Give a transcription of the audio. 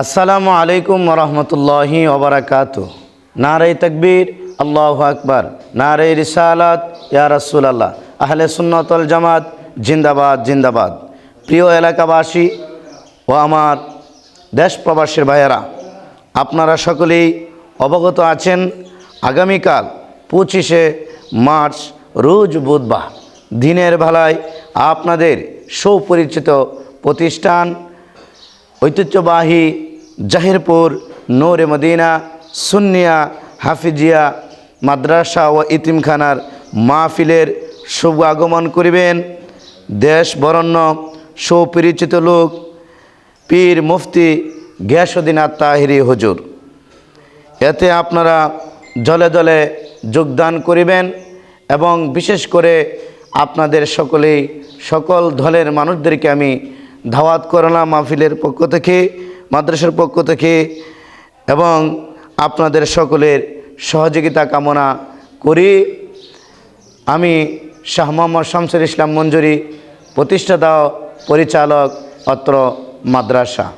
আসসালামু আলাইকুম ওরহমতুল্লাহি ওবরাকাতু। নারে তাকবীর, আল্লাহু আকবার, নারে রিসালাত, ইয়া রাসূলুল্লাহ, আহলে সুন্নাত ওয়াল জামাত জিন্দাবাদ জিন্দাবাদ। প্রিয় এলাকাবাসী ও আমার দেশ প্রবাসীর ভাইয়েরা, আপনারা সকলেই অবগত আছেন আগামীকাল 25শে মার্চ রোজ বুধবার দিনের বেলায় আপনাদের সুপরিচিত প্রতিষ্ঠান ঐতিহ্যবাহী জাহিরপুর নূরে মদিনা সুন্নিয়া হাফিজিয়া মাদ্রাসা ও ইতিমখানার মাহফিলের শুভ আগমন করিবেন দেশ বরণ্য সুপরিচিত লোক পীর মুফতি গিয়াসউদ্দিন আত-তাহেরী হুজুর। এতে আপনারা দলে দলে যোগদান করিবেন এবং বিশেষ করে আপনাদের সকল দলের মানুষদেরকে আমি দাওয়াত করলাম মাহফিলের পক্ষ থেকে, মাদ্রাসার পক্ষ থেকে, এবং আপনাদের সকলের সহযোগিতা কামনা করি। আমি শাহ মোহাম্মদ শামসুল ইসলাম মঞ্জুরি, প্রতিষ্ঠাতা পরিচালক অত্র মাদ্রাসা।